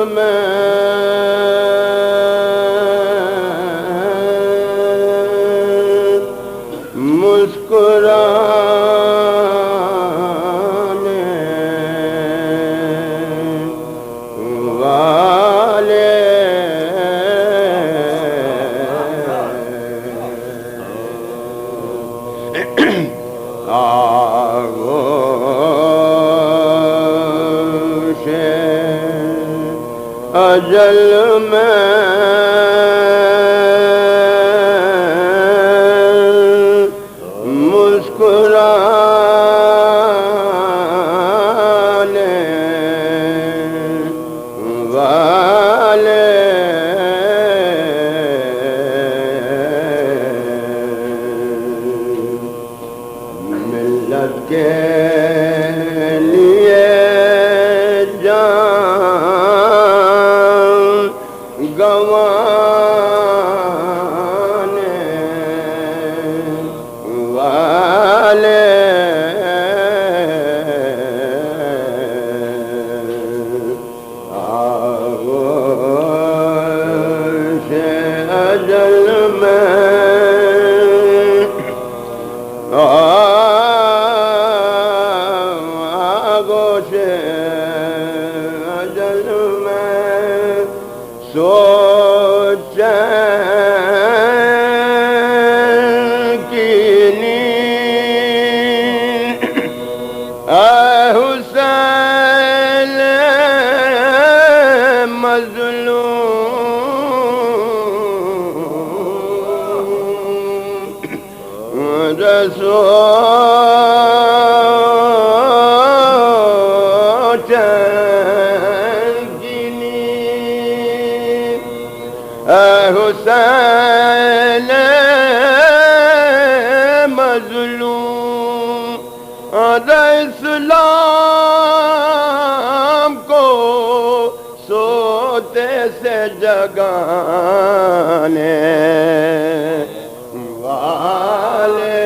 میں مسکرانے والے آغوش اجل میں مسکرانے والے ملت کے لیے جان گنوانے والے آغوش اجل میں آغوش اجل میں سوچیں کی نیند اے حسین مظلوم اے حسین مظلوم اسلام کو سوتے سے جگانے والے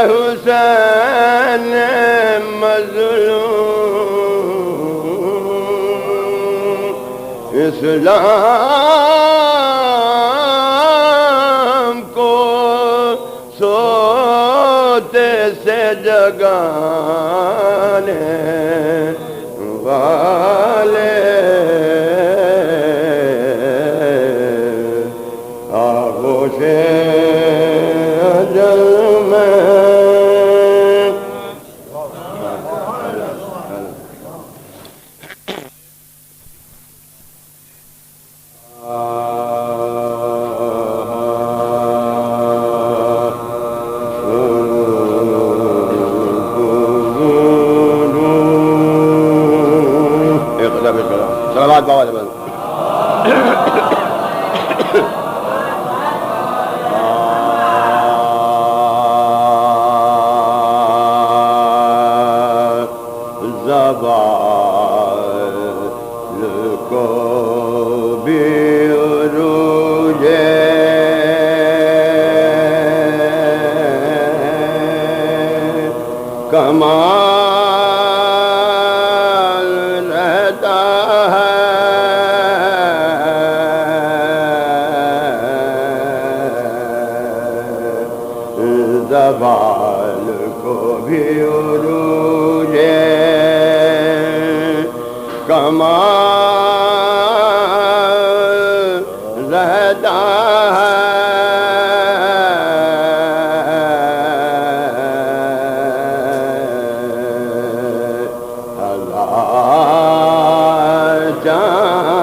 حسین مظلوم اسلام کو سوتے سے جگانے والے آغوش اجل میں سلامات بابا جبل زبان کو بھی عروج کمال رہتا ہے زبان کو بھی عروج کمال رہتا ہے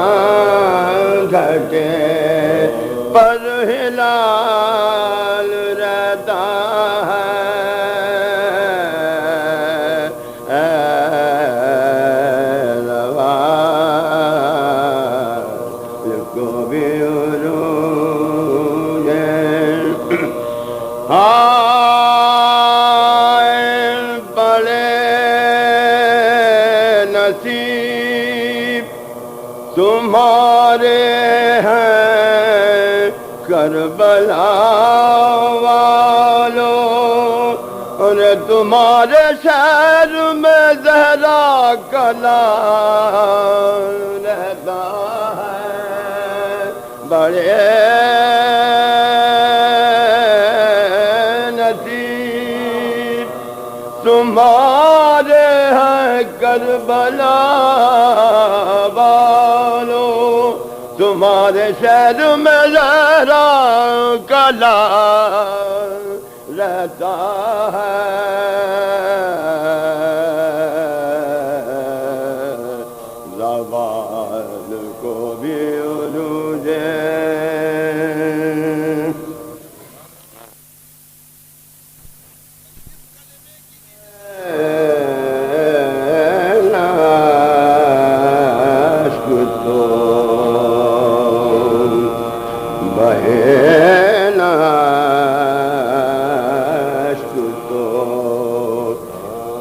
چاند گھٹے پر ہلال رہتا ہے کو بھی عروج بڑے نصیب تمہارے ہیں کربلا والوں، اور تمہارے شہر میں زہرا کا لال رہتا ہے، بڑے نصیب تمہارے ہیں کربلا والوں، تمہارے شہر میں زہرا کا لال رہتا ہے، زوال کو بھی عروج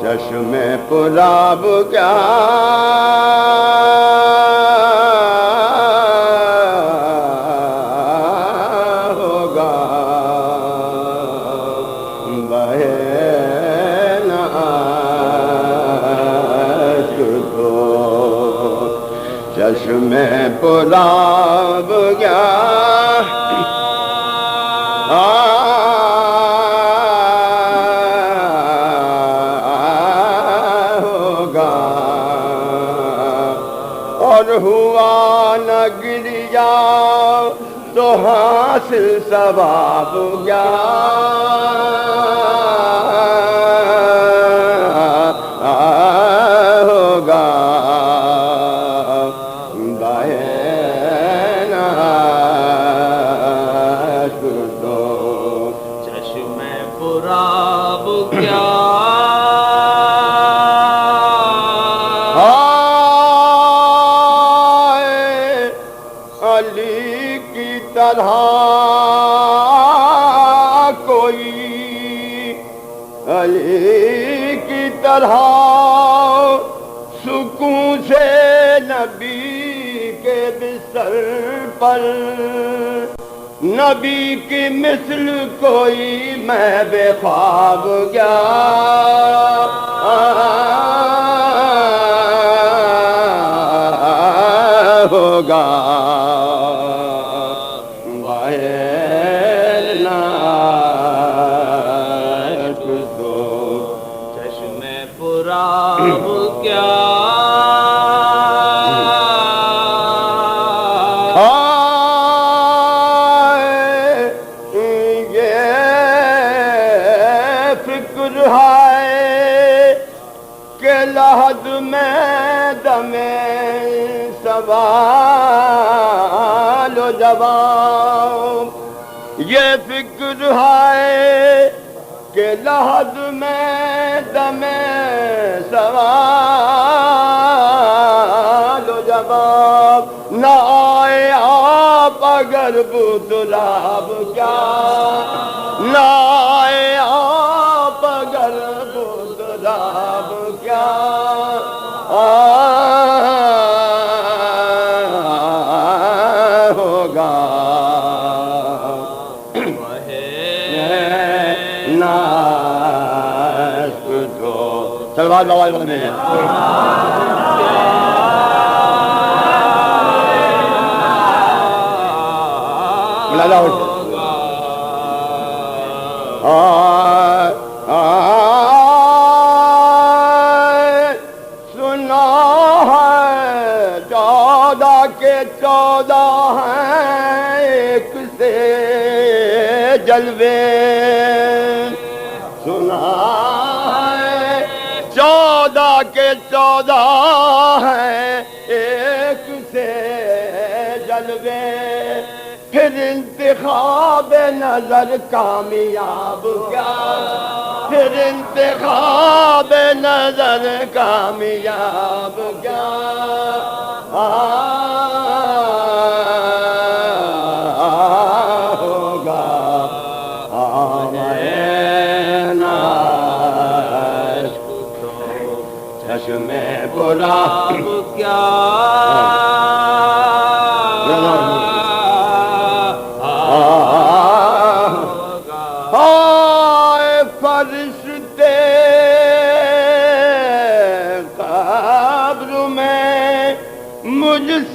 چشم پراب کیا ہوگا، بہے نہ اشک تو چشم پراب کیا اور ہوا نہ گریا تو حاصل ثواب کیا ہوگا، بہے نہ اشک تو چشم پراب کیا علی کی طرح کوئی، علی کی طرح سکون سے نبی کے بستر پر، نبی کی مثل کوئی میں بے خواب گیا ہوگا، چشم پراب کیا یہ فکر ہے کہ لحد میں دم سوال و جواب، یہ فکر ہے کہ لحد میں دم سوال و جواب، نہ آئے آپ اگر بودلاب کیا، نہ آئے آپ اگر بودلاب کیا ہوگا، سلوات بابا بولنے ہیں بلالا اٹھ سنا ہے 14 کے 14 ہیں ایک سے جلوے، سنا ہے 14 کے 14 ہیں ایک سے جلوے، پھر انتخاب نظر کامیاب کیا، پھر انتخاب نظر کامیاب کیا ہوگا، چشم پراب کیا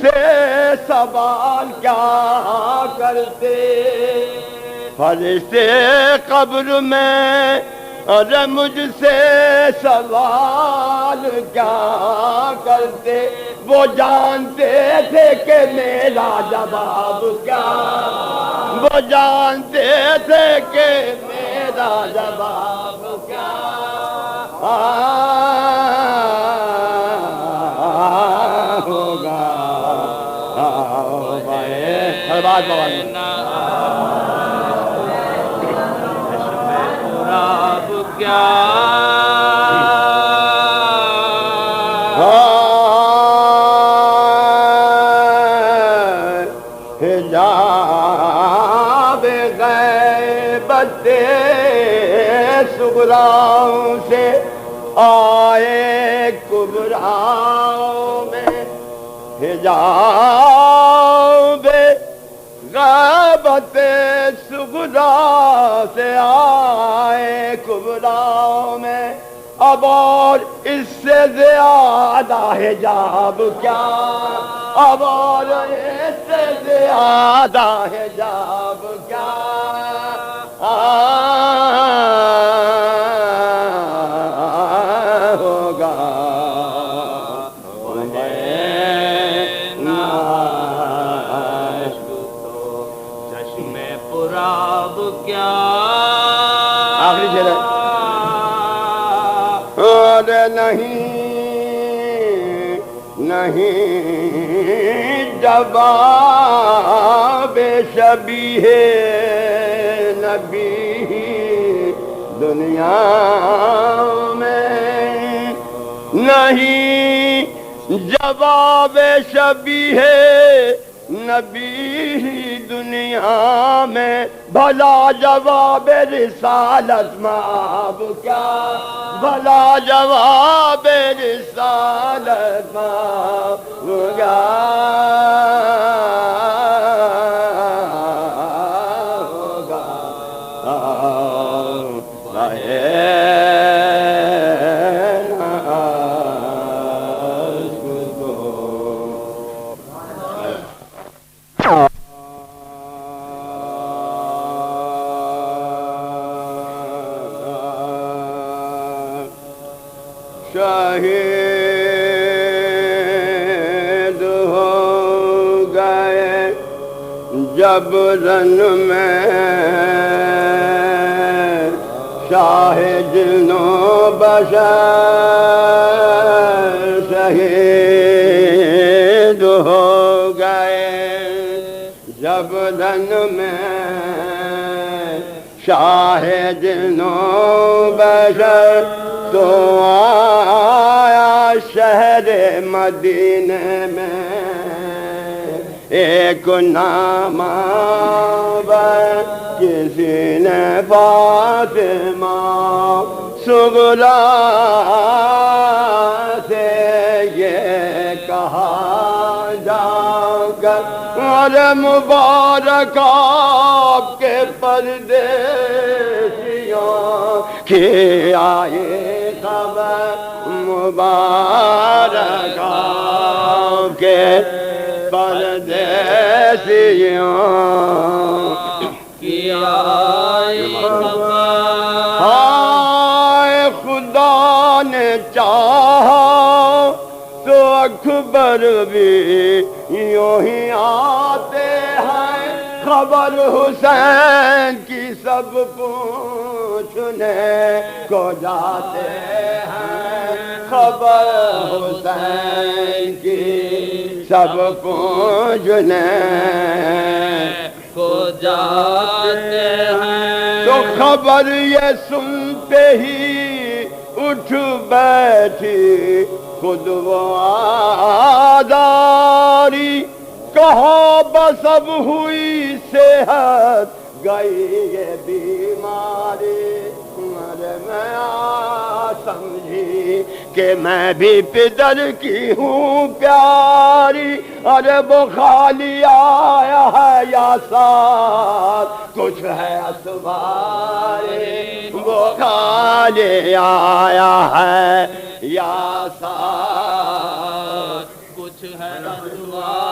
سے سوال کیا کرتے فرشتے قبر میں ارے مجھ سے سوال کیا کرتے وہ جانتے تھے کہ میرا جواب کیا وہ جانتے تھے کہ میرا جواب کیا ہوگا ہر بات بوال رب کیا حجاب غیبت صغریٰ سے آئے کبریٰ میں حجاب غیبت صغریٰ سے آئے کبریٰ میں اب اور اس سے زیادہ حجاب کیا اب اور اس سے زیادہ حجاب کیا ہوگا چشم پراب کیا آخری شعر ہے اور نہیں جواب شبیہ نبی دنیا میں نہیں جواب شبیہ نبی دنیا میں بھلا جواب رسالت مآب کیا بھلا جواب رسالت مآب کیا ہوگا شہید ہو گئے جب رن میں شاہ جن و بشر شہید ہو گئے جب رن میں شاہ جن و بشر تو آیا شہر مدینے میں ایک نامہ کسی نے فاطمہ صغریٰ سے یہ کہا جا کر اور مبارک آپ کے پردیسیوں کی آئے خبر مبارک آپ کے پردیسیوں کی آئے خبر ہائے خدا نے چاہا تو اکبر بھی یوں ہی آتے ہیں خبر حسین کی سب پوچھنے کو جاتے ہیں خبر حسین کی سب پوچھنے کو جاتے ہیں تو خبر یہ سنتے ہی اٹھ بیٹھی خود وہ آداری کہا بس اب ہوئی صحت گئی یہ بیماری مر میں سمجھی کہ میں بھی پدر کی ہوں پیاری ارے وہ خالی آیا ہے یا ساتھ کچھ ہے اسوارے وہ خالی آیا ہے یا ساتھ کچھ ہے اسوارے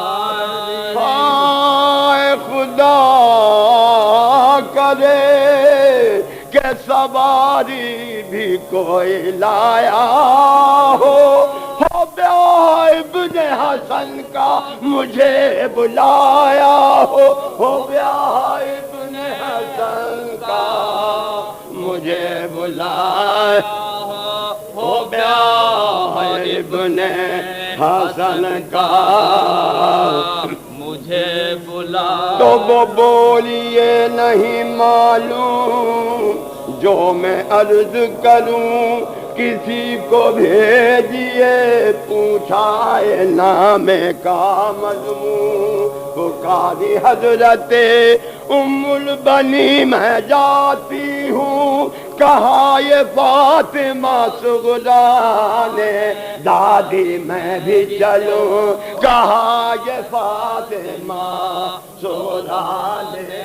خدا کرے کہ سواری بھی کوئی لایا ہو بیاہ ابن حسن کا مجھے بلایا ہو بیاہ ابن حسن کا مجھے بلایا ہو بیاہ ابن حسن کا مجھے بلا تو وہ بولیے نہیں معلوم جو میں عرض کروں کسی کو بھیجیے پوچھائے نام کا مضمون پکاری حضرت ام البنی میں جاتی ہوں کہا یہ فاطمہ صغریٰ نے دادی میں بھی چلوں کہا یہ فاطمہ صغریٰ نے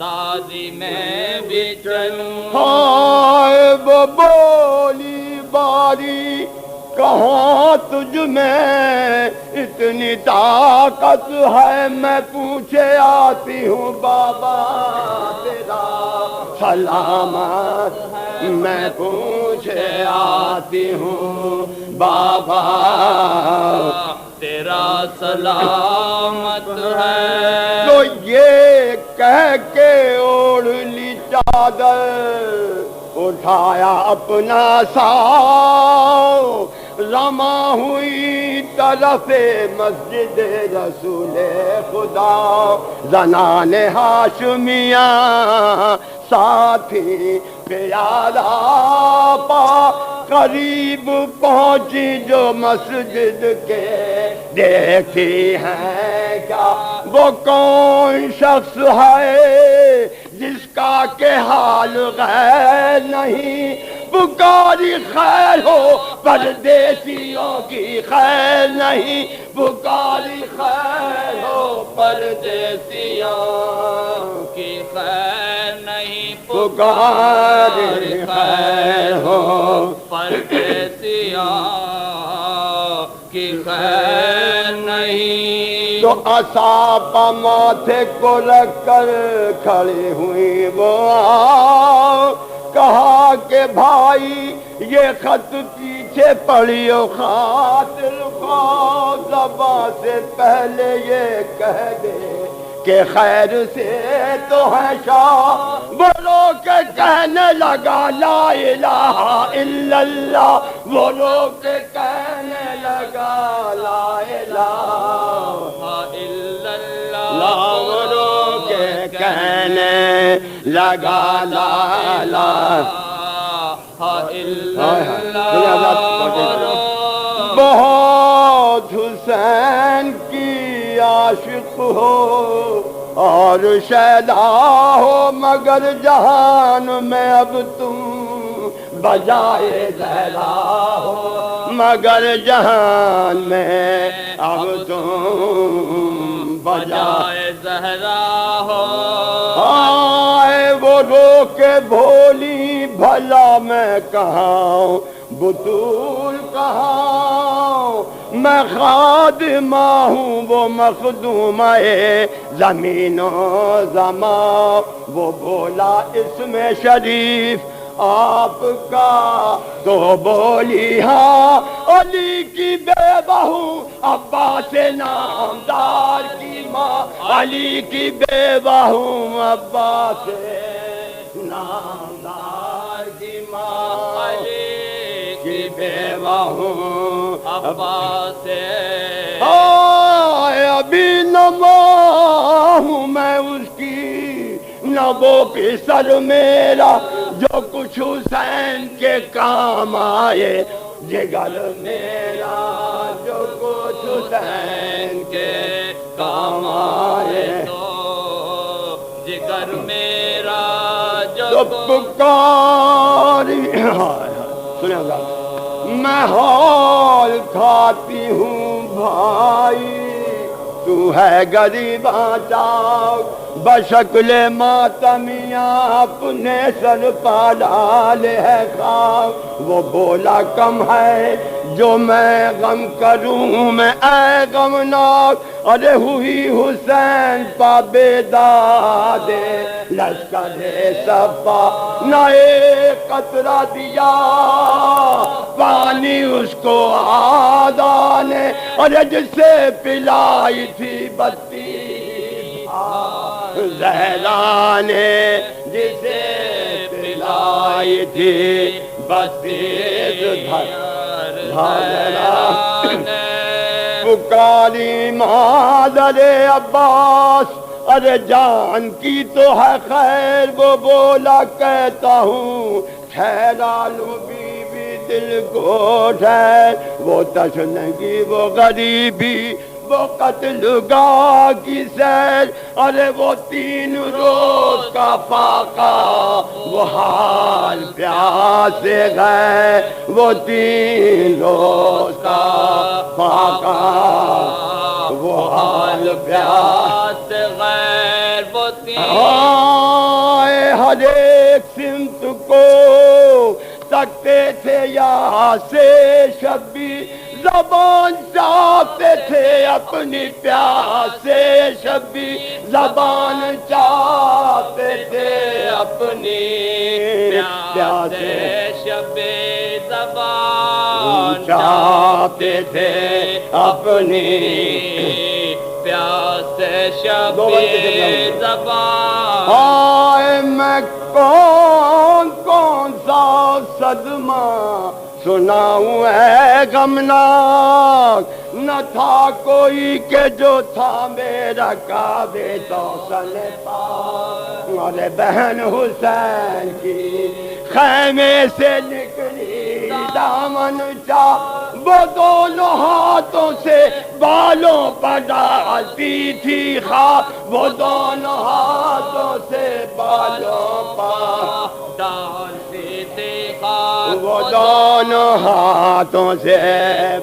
دادی میں بھی چلوں ہائے وہ بولی باری کہاں تجھ میں اتنی طاقت ہے میں پوچھے آتی ہوں بابا تیرا سلامت میں پوچھے آتی ہوں بابا تیرا سلامت ہے تو یہ کہہ کے اوڑھ لی چادر اٹھایا اپنا ساؤ رما ہوئی طرف مسجد رسول خدا زنان ہاشمیہ ساتھی پیادہ پا قریب پہنچی جو مسجد کے دیکھتی ہیں کیا وہ کون شخص ہے جس کا کہ حال غیر نہیں پکاری خیر ہو پردیسیوں کی خیر نہیں پکاری خیر ہو پردیسیوں کی خیر نہیں پکاری خیر ہو پردیسیوں کی خیر نہیں تو عصا ماتھے کو رکھ کر کھڑی ہوئی وہ کہا کہ بھائی یہ خط پیچھے پڑھیو خاطر خواہ زبان سے پہلے یہ کہہ دے کہ خیر سے تو ہے شاہ وہ لوگ کے کہنے لگا لا الہ الا اللہ وہ لوگ کے کہنے لگا لا الہ الا اللہ وہ لوگ کے کہنے لگا لا الہ الا اللہ بہت حسین کی عاشق ہو اور شیدا ہو مگر جہان میں اب تم بجائے زہرا ہو مگر جہان میں اب تم بجائے زہرا ہو آئے وہ رو کے بھولی بھلا میں کہاں بطول کہاں میں خادمہ ہوں وہ مخدومہ زمین و زمان وہ بولا اس میں شریف آپ کا تو بولی ہاں علی کی بیوہ ہوں عباس نامدار کی ماں علی کی بیوہ ہوں عباس نامدار کی ماں علی کی بیوہ ہوں عباس ابھی نما ہوں میں اس کی نبو کی سر میرا جو کچھ حسین کے کام آئے جگر میرا جو کچھ حسین کے کام آئے تو جگر میرا جو پکاری سنیں گا میں حال کھاتی ہوں بھائی تو ہے غریباں چاک بشکل ماتمیاں اپنے سر پا ڈالے ہے خاک وہ بولا کم ہے جو میں غم کروں میں اے غمناک ارے ہوئی حسین پا بیداد لشکر صفا نہ ایک قطرہ دیا پانی اس کو آدھا نے ارے جسے پلائی تھی بتی زہرا نے جسے پلائی تھی بتی پکاری مادر عباس ارے جان کی تو ہے خیر وہ بولا کہتا ہوں ٹھہرا لوں بی بی دل کو ٹھہر وہ تشنگی وہ غریبی وہ قتل گاہ کی سیر ارے وہ 3 روز کا فاقہ وہ حال پیاس گئے وہ 3 روز کا فاقہ وہ حال پیاس غیر وہ آئے ہر ایک سمت کو تکتے تھے یہاں سے شبی زبان چاہتے تھے اپنی پیاسے شبی زبان چاہتے تھے اپنی پیاسے شبی زبان چاہتے تھے اپنی پیاسے شبی زبان ہائے میں کون سا صدمہ سناؤں اے غمناک نہ تھا کوئی کہ جو تھا میرا کعبے توسن پاک ارے بہن حسین کی خیمے سے نکلی دامن چاہ وہ دونوں ہاتھوں سے بالوں پر ڈالتی تھی خاک وہ دونوں ہاتھوں سے بالوں پر ڈالتی تھی خاک وہ دونوں ہاتھوں سے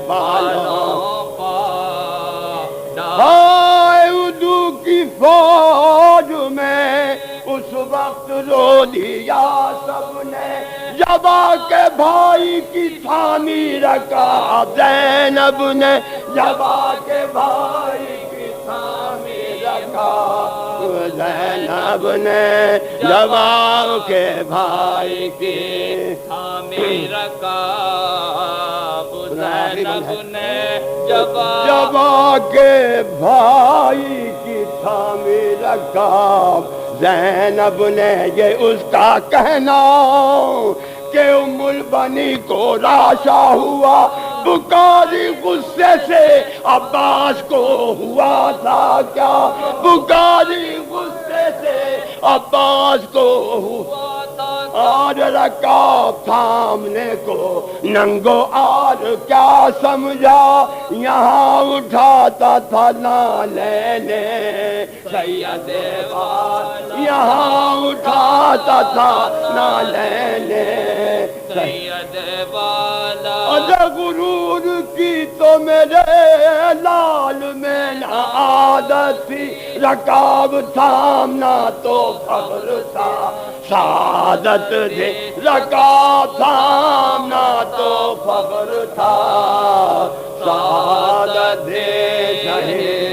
بالوں پر ہائے اردو کی فوج میں اس وقت رو دیا سب نے جب آ کے بھائی کی تھامی رکھا زینب نے جب آ کے بھائی کی تھامی رکھا زینب نے جب آ کے بھائی کی تھامی رکھا زینب نے جب آ کے بھائی کی تھامی رکھا زینب نے یہ اس کا کہنا کہ ام البنی کو راشا ہوا بکاری غصے سے عباس کو ہوا تھا کیا بکاری غصے سے عباس کو ہوا اور رکاب سامنے کو ننگو اور کیا سمجھا یہاں اٹھاتا تھا نالینے سید والا یہاں اٹھاتا تھا نالینے سید والا غرور کی تو میرے لال میں نہ عادت تھی رکاب تھامنا تو فخر تھا سعادت تھی رکاب تھامنا تو فخر تھا سعادت تھی شہید